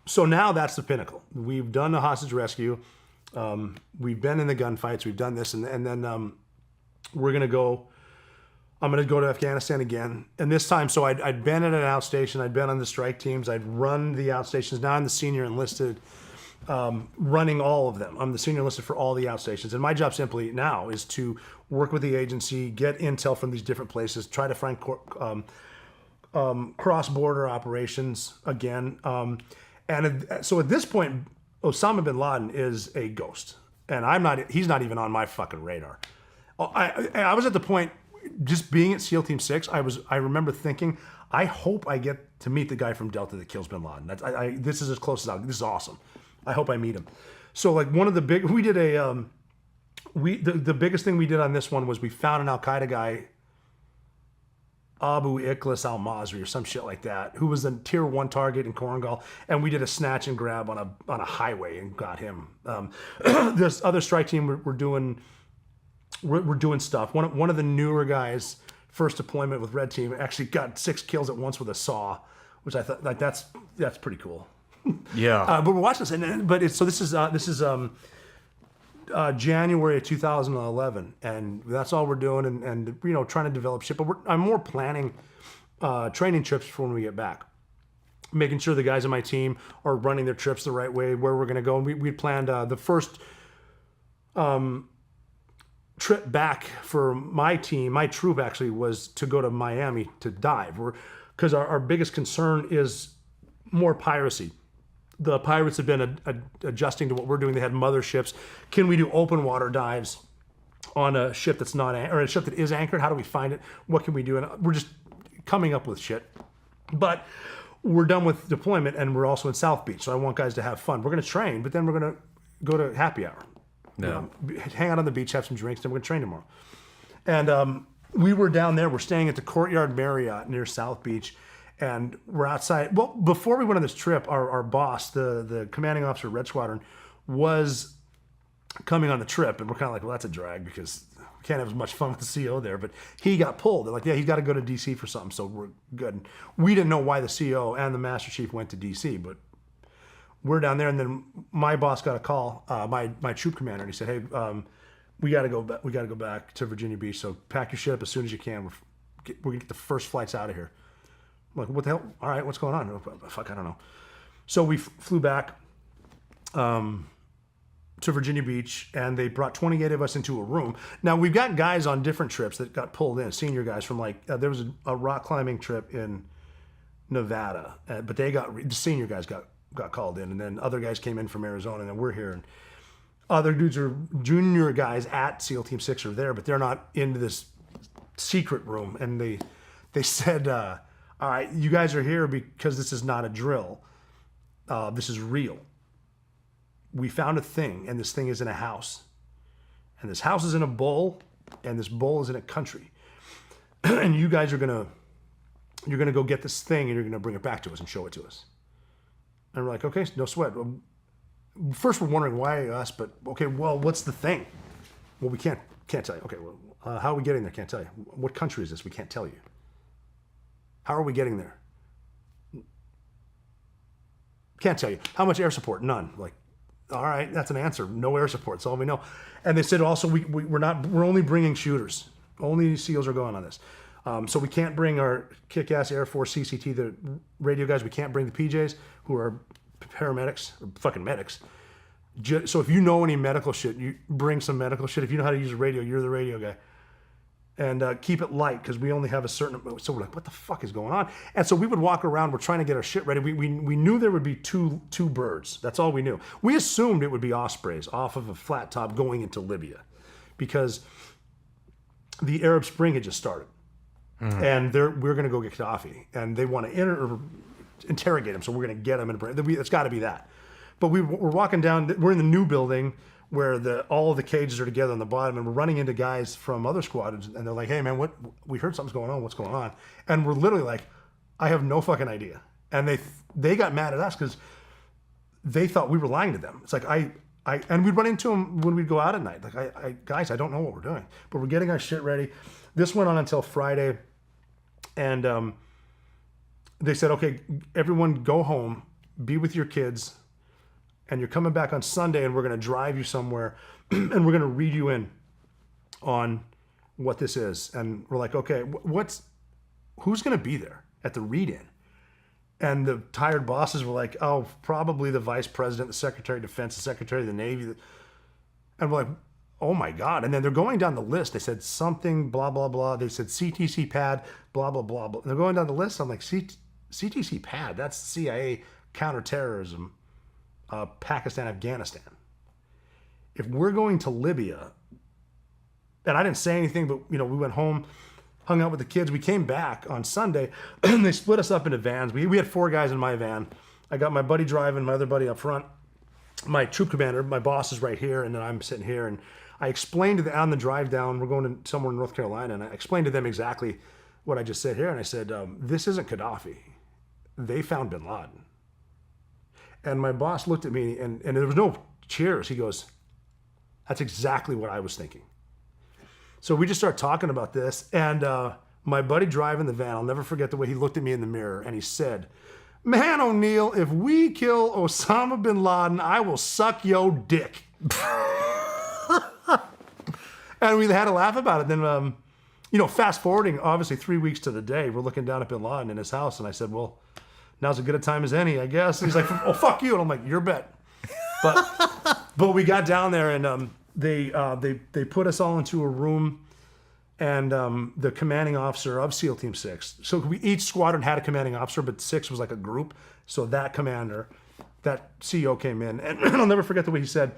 So now that's the pinnacle. We've done the hostage rescue. We've been in the gunfights. We've done this, and then we're gonna go. I'm gonna go to Afghanistan again, and this time. So I'd been at an outstation. I'd been on the strike teams. I'd run the outstations. Now I'm the senior enlisted, running all of them. I'm the senior enlisted for all the outstations, and my job simply now is to work with the agency, get intel from these different places, try to find cross-border operations again. So at this point, Osama bin Laden is a ghost, and he's not even on my fucking radar. I was at the point, just being at SEAL Team 6, I remember thinking, I hope I get to meet the guy from Delta that kills bin Laden. This is as close as this is awesome. I hope I meet him. So like one of the big, we did the biggest thing we did on this one was we found an Al-Qaeda guy, Abu Ikhlas al-Masri or some shit like that, who was a tier 1 target in Korangal, and we did a snatch and grab on a highway and got him. This other strike team we're doing stuff. One of the newer guys, first deployment with Red Team, actually got 6 kills at once with a saw, which I thought like that's pretty cool. Yeah. But we're watching this, this is January of 2011, and that's all we're doing, and trying to develop shit. But I'm more planning training trips for when we get back, making sure the guys on my team are running their trips the right way, where we're going to go. And we planned the first trip back for my team, my troop actually, was to go to Miami to dive, because our biggest concern is more piracy. The pirates have been adjusting to what we're doing. They had motherships. Can we do open water dives on a ship that's not, or a ship that is anchored? How do we find it? What can we do? And we're just coming up with shit. But we're done with deployment, and we're also in South Beach. So I want guys to have fun. We're going to train, but then we're going to go to happy hour. Yeah. Hang out on the beach, have some drinks, then we're going to train tomorrow. And we were down there. We're staying at the Courtyard Marriott near South Beach. And we're outside. Well, before we went on this trip, our boss, the commanding officer of Red Squadron, was coming on the trip. And we're kind of like, well, that's a drag because we can't have as much fun with the CO there. But he got pulled. They're like, yeah, he's got to go to D.C. for something. So we're good. And we didn't know why the CO and the Master Chief went to D.C., but we're down there. And then my boss got a call, my troop commander, and he said, hey, we got to go back. We got to go back to Virginia Beach. So pack your shit up as soon as you can. We're going to get the first flights out of here. I'm like, what the hell? All right, what's going on? Fuck, I don't know. So we flew back to Virginia Beach, and they brought 28 of us into a room. Now, we've got guys on different trips that got pulled in, senior guys from there was a rock climbing trip in Nevada, but the senior guys got called in, and then other guys came in from Arizona, and then we're here. And other dudes are junior guys at SEAL Team 6 are there, but they're not into this secret room. And they said, all right, you guys are here because this is not a drill. This is real. We found a thing, and this thing is in a house. And this house is in a bowl, and this bowl is in a country. And you guys you're gonna go get this thing, and you're gonna bring it back to us and show it to us. And we're like, okay, no sweat. First, we're wondering why us, but okay, well, what's the thing? Well, we can't tell you. Okay, well, how are we getting there? Can't tell you. What country is this? We can't tell you. How are we getting there? Can't tell you. How much air support? None. Like, all right, that's an answer. No air support. That's all we know. And they said also we're only bringing shooters. Only SEALs are going on this. So we can't bring our kick-ass Air Force CCT, the radio guys. We can't bring the PJs, who are paramedics, or fucking medics. So if you know any medical shit, you bring some medical shit. If you know how to use a radio, you're the radio guy. And keep it light, because we only have a certain. So we're like, what the fuck is going on? And so we would walk around. We're trying to get our shit ready. We knew there would be two birds. That's all we knew. We assumed it would be ospreys off of a flat top going into Libya, because the Arab Spring had just started, and we're going to go get Gaddafi, and they want to interrogate him. So we're going to get him, and it's got to be that. But we're walking down. We're in the new building, where all of the cages are together on the bottom, and we're running into guys from other squadrons, and they're like, hey man, we heard something's going on, what's going on? And we're literally like, I have no fucking idea. And they got mad at us because they thought we were lying to them. It's like, and we'd run into them when we'd go out at night. Like, guys, I don't know what we're doing, but we're getting our shit ready. This went on until Friday, and they said, okay, everyone go home, be with your kids, and you're coming back on Sunday, and we're going to drive you somewhere, and we're going to read you in on what this is. And we're like, okay, who's going to be there at the read-in? And the tired bosses were like, oh, probably the vice president, the secretary of defense, the secretary of the Navy. And we're like, oh my God. And then they're going down the list. They said something, blah, blah, blah. They said CTC pad, blah, blah, blah, blah. And they're going down the list. I'm like, CTC pad, that's CIA counterterrorism, Pakistan, Afghanistan. If we're going to Libya, and I didn't say anything, but we went home, hung out with the kids. We came back on Sunday, and they split us up into vans. We had 4 guys in my van. I got my buddy driving, my other buddy up front. My troop commander, my boss is right here, and then I'm sitting here. And I explained to them on the drive down, we're going to somewhere in North Carolina, and I explained to them exactly what I just said here. And I said, this isn't Gaddafi. They found bin Laden. And my boss looked at me, and there was no cheers. He goes, that's exactly what I was thinking. So we just started talking about this, and my buddy driving the van, I'll never forget the way he looked at me in the mirror, and he said, man, O'Neill, if we kill Osama bin Laden, I will suck yo dick. And we had a laugh about it. Then, fast forwarding, obviously 3 weeks to the day, we're looking down at bin Laden in his house, and I said, well, now's as good a time as any, I guess. And he's like, oh, fuck you. And I'm like, your bet. But we got down there, and they put us all into a room, and the commanding officer of SEAL Team 6. So each squadron had a commanding officer, but 6 was like a group. So that commander, that CEO came in, and I'll never forget the way he said,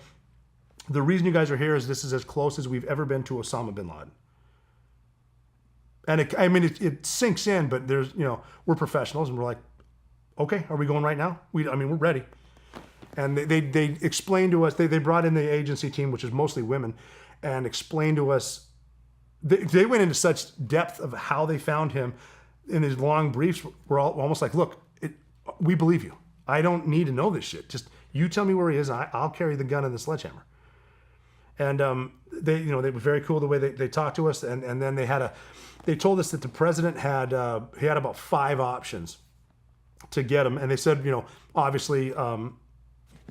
the reason you guys are here is this is as close as we've ever been to Osama bin Laden. And it sinks in, but there's, we're professionals, and we're like, okay, are we going right now? We're ready. And they explained to us, they brought in the agency team, which is mostly women, and explained to us, they went into such depth of how they found him in his long briefs. We're all almost like, look, we believe you. I don't need to know this shit. Just you tell me where he is, and I'll carry the gun and the sledgehammer. And they were very cool the way they talked to us. And then they told us that the president had about 5 options to get him. And they said, obviously,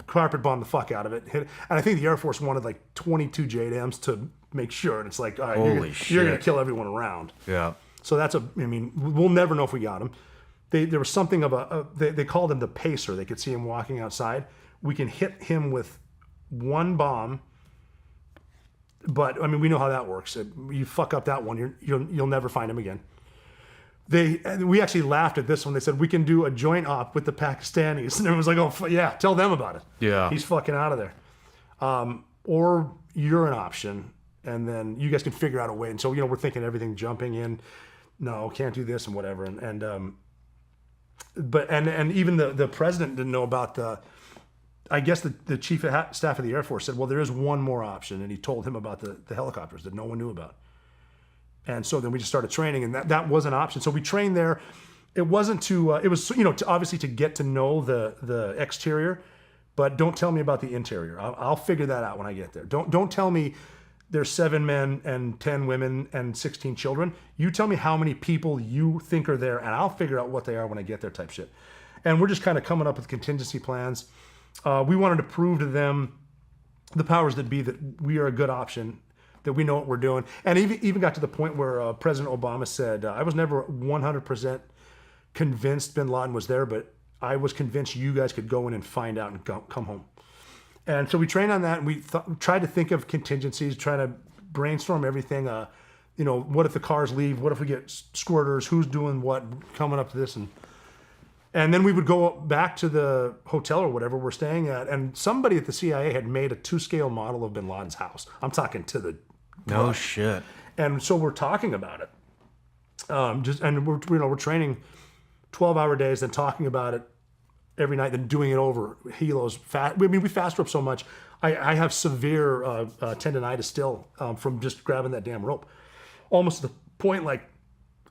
carpet bomb the fuck out of it. And I think the Air Force wanted like 22 JDAMs to make sure. And it's like, all right, you're going to kill everyone around. Yeah. So we'll never know if we got him. There was something of they called him the pacer. They could see him walking outside. We can hit him with one bomb. But we know how that works. You fuck up that one, you'll never find him again. We actually laughed at this one. They said we can do a joint op with the Pakistanis, and everyone's like, "Oh yeah, tell them about it." Yeah, he's fucking out of there. Or you're an option, and then you guys can figure out a way. And so we're thinking everything jumping in. No, can't do this and whatever. And even the president didn't know about the. I guess the chief of staff of the Air Force said, well, there is one more option. And he told him about the helicopters that no one knew about. And so then we just started training, and that was an option. So we trained there. It wasn't it was, obviously to get to know the exterior, but don't tell me about the interior. I'll figure that out when I get there. Don't tell me there's 7 men and 10 women and 16 children. You tell me how many people you think are there, and I'll figure out what they are when I get there type shit. And we're just kind of coming up with contingency plans. We wanted to prove to them, the powers that be, that we are a good option, that we know what we're doing. And even got to the point where President Obama said, I was never 100% convinced bin Laden was there, but I was convinced you guys could go in and find out and come home. And so we trained on that, and we tried to think of contingencies, try to brainstorm everything. What if the cars leave? What if we get squirters? Who's doing what? Coming up to this. And then we would go back to the hotel or whatever we're staying at, and somebody at the CIA had made a 2-scale model of bin Laden's house. I'm talking to the... No shit. And so we're talking about it. We're training 12-hour days, then talking about it every night, then doing it over. Helos, we fast rope so much. I have severe tendonitis still from just grabbing that damn rope. Almost to the point, like,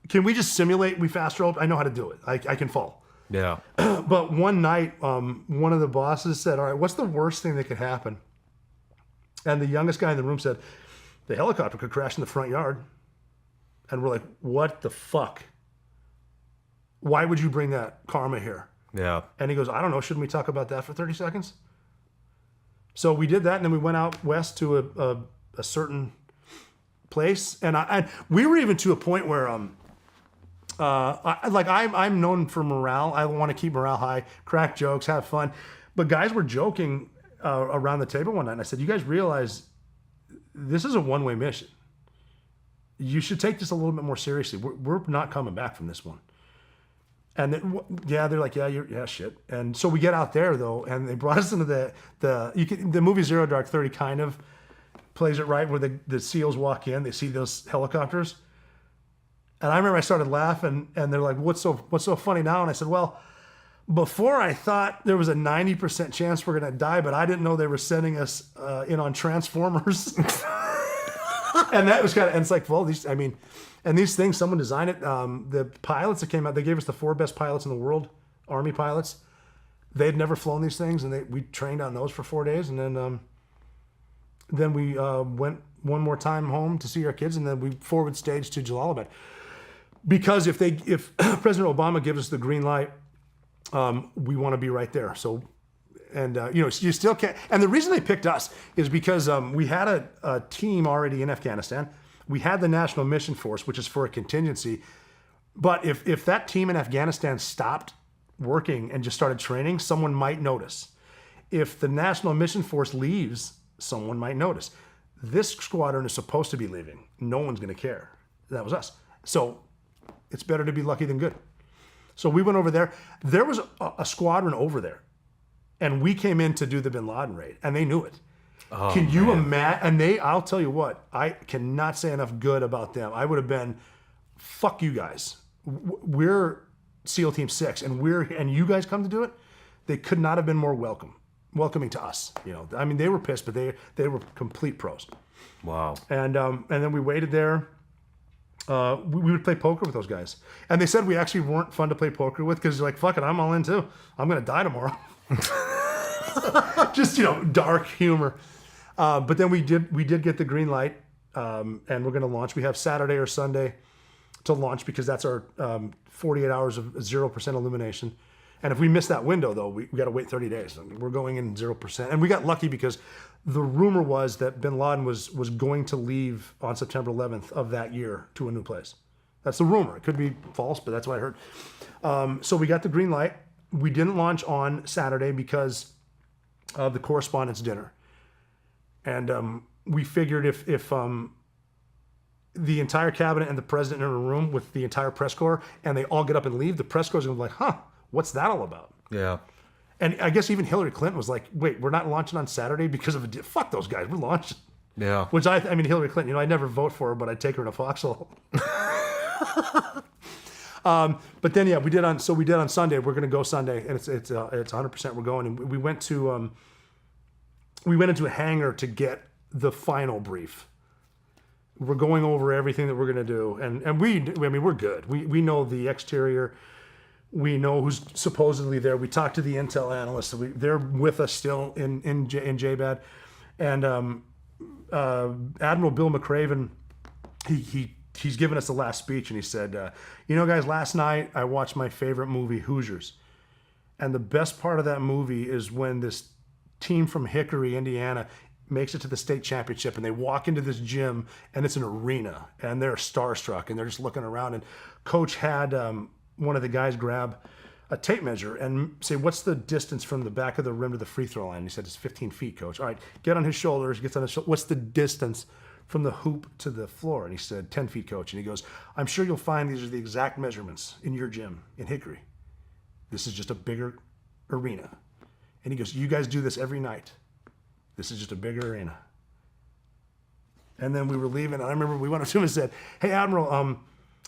can we just simulate we fast rope? I know how to do it. I can fall. Yeah. But one night, one of the bosses said, all right, what's the worst thing that could happen? And the youngest guy in the room said, the helicopter could crash in the front yard. And we're like, what the fuck? Why would you bring that karma here? Yeah. And he goes, I don't know, shouldn't we talk about that for 30 seconds? So we did that, and then we went out west to a certain place, and we were even to a point where I'm known for morale. I want to keep morale high, crack jokes, have fun. But guys were joking around the table one night, and I said, you guys realize this is a one-way mission. You should take this a little bit more seriously. We're not coming back from this one. And they're like, yeah, shit. And so we get out there though, and they brought us into the movie 0 Dark 30 kind of plays it right, where the SEALs walk in, they see those helicopters. And I remember I started laughing, and they're like, what's so funny now? And I said, well, before I thought there was a 90% chance we're gonna die, but I didn't know they were sending us in on Transformers. And that was kind of, and it's like, well, these things, someone designed it. The pilots that came out, they gave us the 4 best pilots in the world, Army pilots. They'd never flown these things, and we trained on those for 4 days, and then we went one more time home to see our kids, and then we forward staged to Jalalabad. Because if President Obama gives us the green light, we want to be right there. So, and you still can't. And the reason they picked us is because we had a team already in Afghanistan. We had the National Mission Force, which is for a contingency. But if that team in Afghanistan stopped working and just started training, someone might notice. If the National Mission Force leaves, someone might notice. This squadron is supposed to be leaving. No one's going to care. That was us. So it's better to be lucky than good. So we went over there. There was a squadron over there. And we came in to do the bin Laden raid, and they knew it. Oh, can you imagine? And I'll tell you what, I cannot say enough good about them. I would have been, fuck you guys. We're SEAL Team 6, and you guys come to do it. They could not have been more welcoming to us. They were pissed, but they were complete pros. Wow. And then we waited there. We would play poker with those guys, and they said we actually weren't fun to play poker with because you're like, fuck it, I'm all in too. I'm gonna die tomorrow. Just dark humor. But then we did get the green light, and we're gonna launch. We have Saturday or Sunday to launch because that's our 48 hours of 0% illumination. And if we miss that window, though, we got to wait 30 days. We're going in 0%. And we got lucky because the rumor was that bin Laden was going to leave on September 11th of that year to a new place. That's the rumor. It could be false, but that's what I heard. So we got the green light. We didn't launch on Saturday because of the correspondence dinner. And we figured if the entire cabinet and the president are in a room with the entire press corps and they all get up and leave, the press corps is going to be like, huh, what's that all about? Yeah. And I guess even Hillary Clinton was like, wait, we're not launching on Saturday because of fuck those guys, we're launching. Yeah. Which Hillary Clinton, I'd never vote for her, but I'd take her in a foxhole. But then, yeah, we did on Sunday. We're going to go Sunday, and it's 100% we're going. And we went to, we went into a hangar to get the final brief. We're going over everything that we're going to do. And we're good. We know the exterior. We know who's supposedly there. We talked to the intel analysts. They're with us still in JBAD. And Admiral Bill McRaven, he's given us the last speech, and he said, guys, last night I watched my favorite movie, Hoosiers. And the best part of that movie is when this team from Hickory, Indiana, makes it to the state championship, and they walk into this gym, and it's an arena, and they're starstruck, and they're just looking around. And Coach had one of the guys grab a tape measure and say, what's the distance from the back of the rim to the free throw line? And he said, it's 15 feet, Coach. All right, get on his shoulders, gets on his shoulders. What's the distance from the hoop to the floor? And he said, 10 feet, Coach. And he goes, I'm sure you'll find these are the exact measurements in your gym in Hickory. This is just a bigger arena. And he goes, you guys do this every night. This is just a bigger arena. And then we were leaving, and I remember we went up to him and said, hey, Admiral,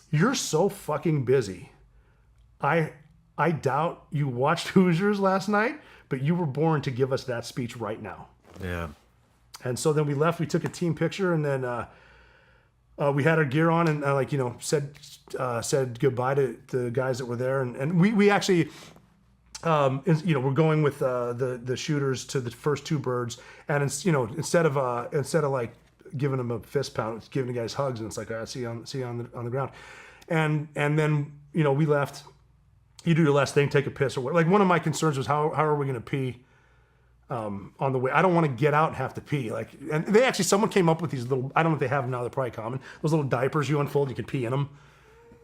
you're so fucking busy. I doubt you watched Hoosiers last night, but you were born to give us that speech right now. Yeah. And so then we left. We took a team picture, and then we had our gear on, and said goodbye to the guys that were there. And we actually, we're going with the shooters to the first 2 birds, and instead of like giving them a fist pound, it's giving the guys hugs, and it's like, all right, see you on the ground, and then we left. you do your last thing, take a piss or what. Like one of my concerns was how are we going to pee on the way? I don't want to get out and have to pee. Like, and they actually, someone came up with these little, I don't know if they have them now, they're probably common. Those little diapers you unfold, you can pee in them.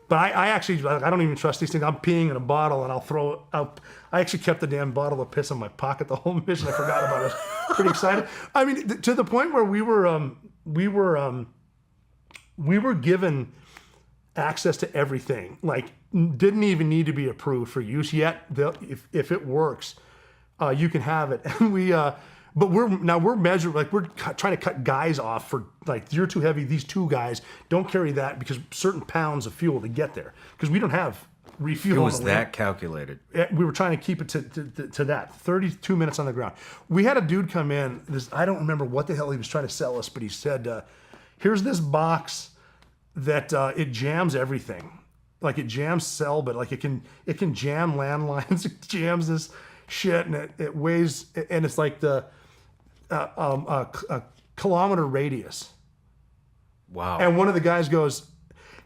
But I actually, I don't even trust these things. I'm peeing in a bottle and I'll throw it out. I actually kept the damn bottle of piss in my pocket the whole mission. I forgot about it. I was pretty excited. I mean, to the point where we were given access to everything. Like, didn't even need to be approved for use yet. If it works, you can have it. And but we're measuring, like we're trying to cut guys off for like, you're too heavy, these two guys, don't carry that because certain pounds of fuel to get there. Because we don't have refuel. It was that calculated. We were trying to keep it to that. 32 minutes on the ground. We had a dude come in, I don't remember what the hell he was trying to sell us, but he said, here's this box that it jams everything. Like it jams cell, but like it can jam landlines, it jams this shit, and it weighs, and it's like a kilometer radius. Wow. And one of the guys goes,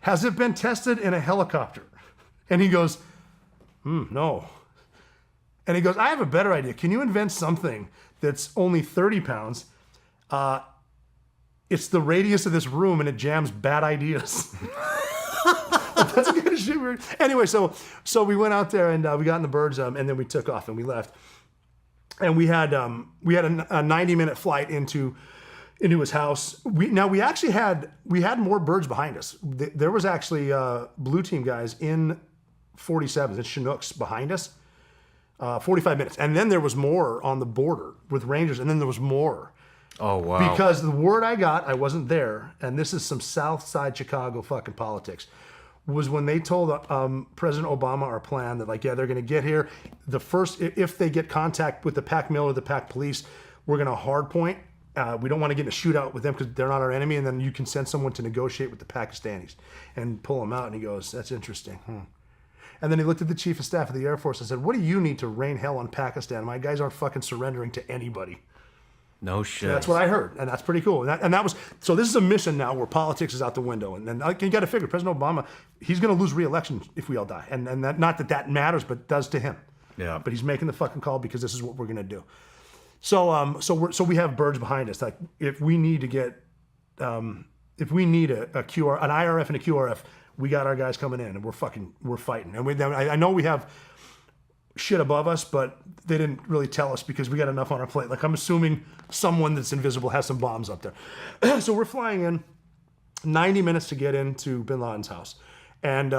has it been tested in a helicopter? And he goes, no. And he goes, I have a better idea. Can you invent something that's only 30 pounds? It's the radius of this room and it jams bad ideas. That's a good shit. Anyway, so we went out there and we got in the birds and then we took off and we left. And we had a 90-minute flight into his house. We actually had more birds behind us. There was actually blue team guys in 47s and Chinooks behind us. 45 minutes, and then there was more on the border with Rangers, and then there was more. Oh wow! Because the word I got, I wasn't there, and this is some South Side Chicago fucking politics. Was when they told President Obama our plan that like, yeah, they're going to get here. The first, if they get contact with the Pac Mill or the Pac Police, we're going to hard point. We don't want to get in a shootout with them because they're not our enemy. And then you can send someone to negotiate with the Pakistanis and pull them out. And he goes, that's interesting. And then he looked at the chief of staff of the Air Force and said, what do you need to rain hell on Pakistan? My guys aren't fucking surrendering to anybody. No shit. And that's what I heard, and that's pretty cool. And that was, so this is a mission now where politics is out the window. And then you got to figure, President Obama, he's going to lose re-election if we all die. And that, not that matters, but it does to him. Yeah. But he's making the fucking call because this is what we're going to do. So we have birds behind us. Like if we need to get, if we need an IRF and a QRF, we got our guys coming in and we're fighting. And I know we have shit above us, but they didn't really tell us because we got enough on our plate. Like I'm assuming someone that's invisible has some bombs up there. So we're flying in 90 minutes to get into bin Laden's house. And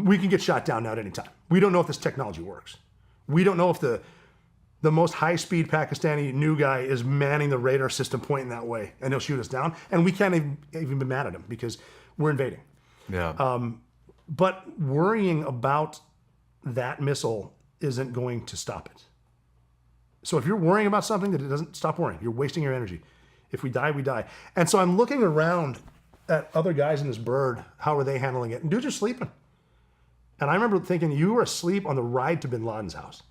we can get shot down now at any time. We don't know if this technology works. We don't know if the most high-speed Pakistani new guy is manning the radar system pointing that way and he'll shoot us down. And we can't even be mad at him because we're invading. Yeah. But worrying about that missile isn't going to stop it. So if you're worrying about something, that it doesn't, stop worrying. You're wasting your energy. If we die, we die. And so I'm looking around at other guys in this bird. How are they handling it? And dudes are sleeping. And I remember thinking, you were asleep on the ride to bin Laden's house.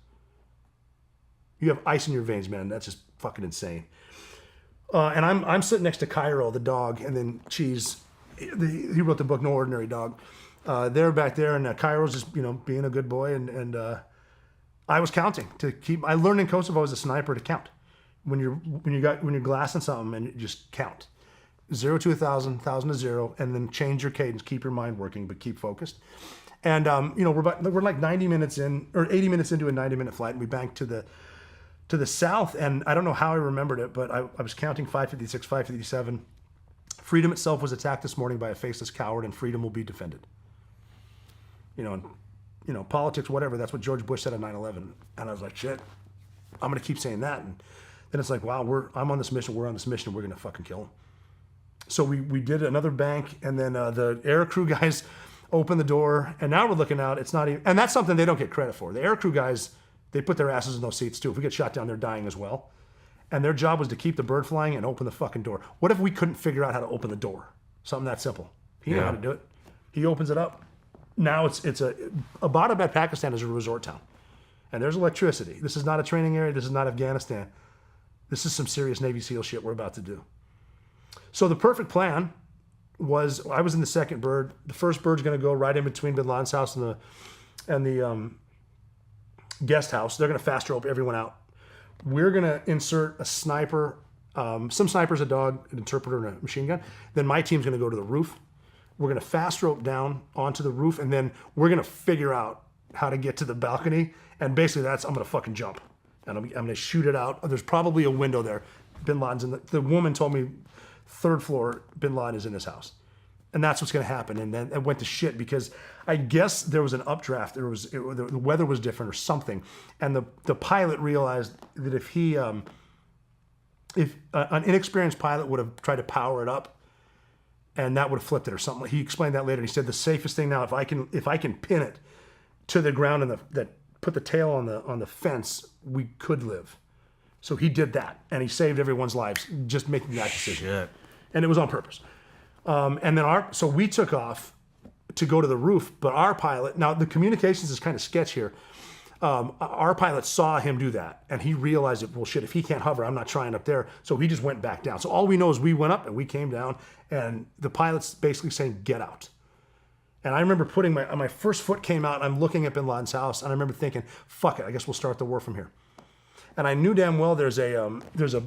You have ice in your veins, man. That's just fucking insane. And I'm sitting next to Cairo, the dog, and then Cheese. He wrote the book No Ordinary Dog. They're back there, and Cairo's just being a good boy, and I was counting to keep. I learned in Kosovo as a sniper to count when you're glassing something and you just count 0 to 1,000, 1,000 to 0, and then change your cadence. Keep your mind working, but keep focused. And we're like 90 minutes in or 80 minutes into a 90-minute flight, and we banked to the south, and I don't know how I remembered it, but I was counting 556, 557. Freedom itself was attacked this morning by a faceless coward, and freedom will be defended. Politics, whatever. That's what George Bush said on 9/11. And I was like, shit, I'm going to keep saying that. And then it's like, wow, I'm on this mission. We're on this mission. We're going to fucking kill him. So we did another bank, and then the air crew guys opened the door, and now we're looking out. It's not even, and that's something they don't get credit for. The air crew guys, they put their asses in those seats too. If we get shot down, they're dying as well. And their job was to keep the bird flying and open the fucking door. What if we couldn't figure out how to open the door? Something that simple. He knew how to do it. He opens it up. Now Abbottabad, Pakistan is a resort town. And there's electricity. This is not a training area. This is not Afghanistan. This is some serious Navy SEAL shit we're about to do. So the perfect plan I was in the second bird. The first bird's going to go right in between Bin Laden's house and the guest house. They're going to fast rope everyone out. We're going to insert a sniper, some snipers, a dog, an interpreter, and a machine gun. Then my team's going to go to the roof. We're going to fast rope down onto the roof, and then we're going to figure out how to get to the balcony. And basically I'm going to fucking jump. And I'm going to shoot it out. There's probably a window there. Bin Laden's in the woman told me third floor, Bin Laden is in his house. And that's what's going to happen. And then it went to shit because I guess there was an updraft. The weather was different or something. And the pilot realized that if an inexperienced pilot would have tried to power it up, and that would have flipped it or something. He explained that later. He said the safest thing now, if I can pin it to the ground and that put the tail on the fence, we could live. So he did that, and he saved everyone's lives just making that decision. Shit. And it was on purpose. And then so we took off to go to the roof, but our pilot, now the communications is kind of sketch here. Our pilot saw him do that, and he realized that, well, shit, if he can't hover, I'm not trying up there. So he just went back down. So all we know is we went up and we came down, and the pilot's basically saying, get out. And I remember putting my first foot came out, and I'm looking at Bin Laden's house, and I remember thinking, fuck it, I guess we'll start the war from here. And I knew damn well there's a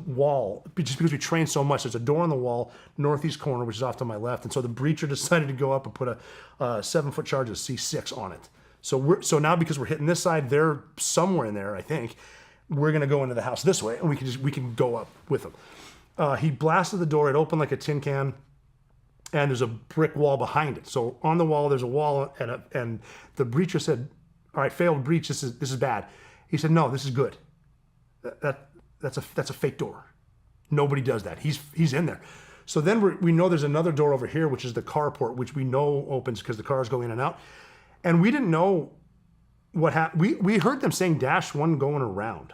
wall, just because we trained so much. There's a door on the wall, northeast corner, which is off to my left. And so the breacher decided to go up and put a 7-foot charge of C6 on it. So now because we're hitting this side, they're somewhere in there, I think. We're gonna go into the house this way, and we can go up with them. He blasted the door. It opened like a tin can, and there's a brick wall behind it. So on the wall, there's a wall, and the breacher said, "All right, failed breach. This is bad." He said, "No, this is good. That's a fake door. Nobody does that. He's in there." So then we know there's another door over here, which is the carport, which we know opens because the cars go in and out. And we didn't know what happened. We heard them saying -1 going around.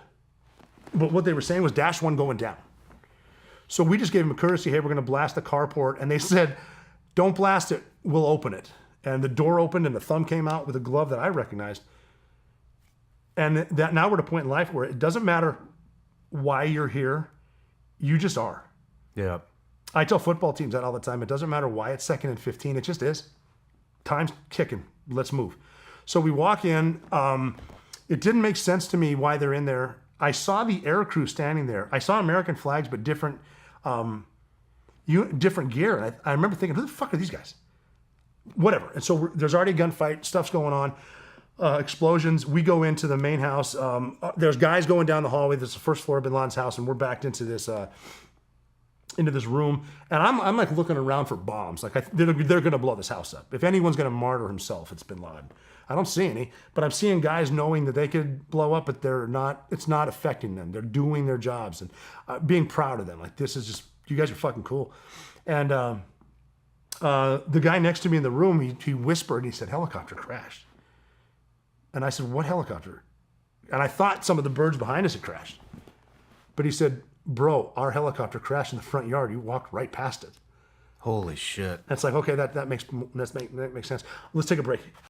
But what they were saying was -1 going down. So we just gave them a courtesy, hey, we're going to blast the carport. And they said, don't blast it, we'll open it. And the door opened and the thumb came out with a glove that I recognized. And that now we're at a point in life where it doesn't matter why you're here, you just are. Yeah. I tell football teams that all the time. It doesn't matter why it's 2nd and 15. It just is. Time's kicking. Let's move. So we walk in. It didn't make sense to me why they're in there. I saw the air crew standing there. I saw American flags, but different gear. And I remember thinking, who the fuck are these guys? Whatever. And so there's already a gunfight. Stuff's going on. Explosions. We go into the main house. There's guys going down the hallway. This is the first floor of Bin Laden's house, and we're backed into this room. And I'm like looking around for bombs. Like they're going to blow this house up. If anyone's going to martyr himself, it's Bin Laden. I don't see any, but I'm seeing guys knowing that they could blow up, but they're not. It's not affecting them. They're doing their jobs and being proud of them. Like, this is just, you guys are fucking cool. And the guy next to me in the room, he whispered and he said, helicopter crashed. And I said, what helicopter? And I thought some of the birds behind us had crashed. But he said, bro, our helicopter crashed in the front yard. You walked right past it. Holy shit. That's like, okay, that makes sense. Let's take a break.